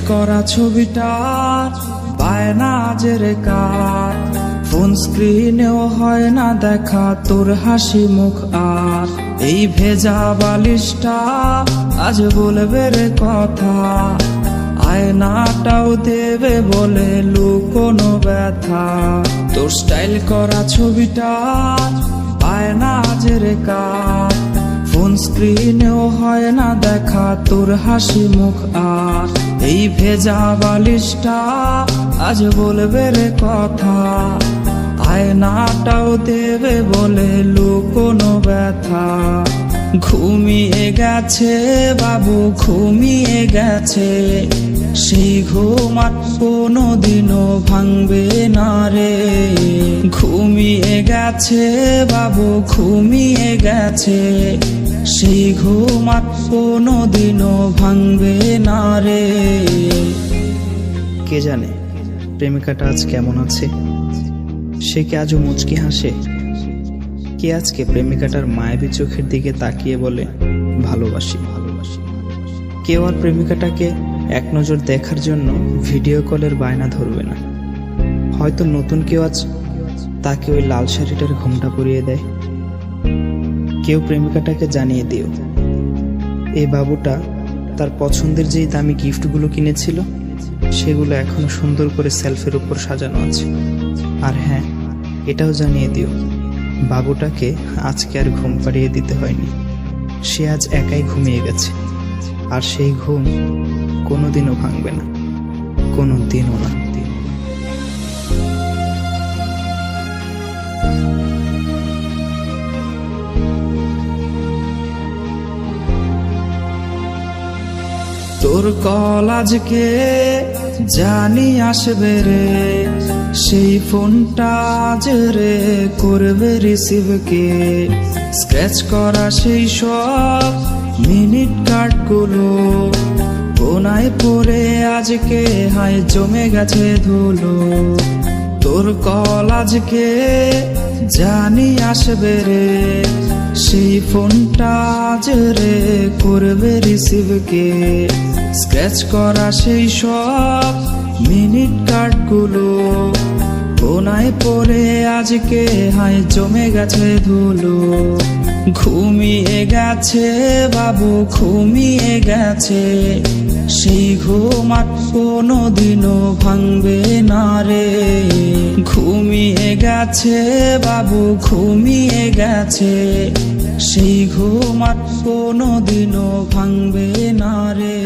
করা ছবিটা বায়না জেরে কার, ফোন স্ক্রিনেও হয় না দেখা তোর হাসি মুখ। আর এই ভেজা বালিশটা আজ বলবে রে কথা, আয়নাটাও দেবে বলে লুকোনো ব্যথা। তোর স্টাইল করা ছবিটা বায়না জেরে কার, ফোন স্ক্রিনেও হয় না দেখা তোর হাসি মুখ। আর এই ভেজা বালিশটা আজ বলবে রে কথা, আয়নাটাও দেবে বলে লুকোনো ব্যথা। ঘুমিয়ে গেছে বাবু, ঘুমিয়ে গেছে, সেই ঘুম আর কোনোদিনও ভাঙবে না রে। ঘুমিয়ে গেছে বাবু, ঘুমিয়ে গেছে, সেই ঘুম আর কোনোদিনও ভাঙবে না রে। কে জানে প্রেমিকাটা আজ কেমন আছে, সে কি আজও মুচকি হাসে? কে আজকে প্রেমিকাটার মায়াবী চোখের দিকে তাকিয়ে বলে ভালোবাসি? কেউ আর প্রেমিকাটাকে এক নজর দেখার জন্য ভিডিও কলের বায়না ধরবে না। হয়তো নতুন কেউ আজ তাকে ওই লাল শাড়িটার ঘোমটা পরিয়ে দেয়। কেউ প্রেমিকাটাকে জানিয়ে দিও এই বাবুটা তার পছন্দের যেই দামি গিফটগুলো কিনেছিল সেগুলো এখনো সুন্দর করে সেলফের উপর সাজানো আছে। আর হ্যাঁ, এটাও জানিয়ে দিও বাবুটাকে আজকে আর ঘুম পাড়িয়ে দিতে হয়নি, সে আজ একাই ঘুমিয়ে গেছে। আর সেই ঘুম কোনোদিনও ভাঙবে না, কোনোদিনও না। তোর কল আজকে জানি আসবে রে, সেই ফোনটা আজ রে করবে রিসিভ কে। স্ক্র্যাচ করা সেই সব মিনিট কার্ডগুলো কোনায় পড়ে আজকে হায় জমে গেছে ধুলো। তোর কল আজকে জানি আসবে রে, সেই ফোনটা আজ রে করবে রিসিভ কে। স্ক্র্যাচ করা সেই সব মিনিট কার্ডগুলো কোনায় পড়ে আজকে হায় জমে গেছে ধুলো। ঘুমিয়ে গেছে বাবু, ঘুমিয়ে গেছে, সেই ঘুম আর কোনোদিনও ভাঙবে না রে। ঘুমিয়ে গেছে বাবু, ঘুমিয়ে গেছে, সেই ঘুম আর কোনোদিনও ভাঙবে না রে।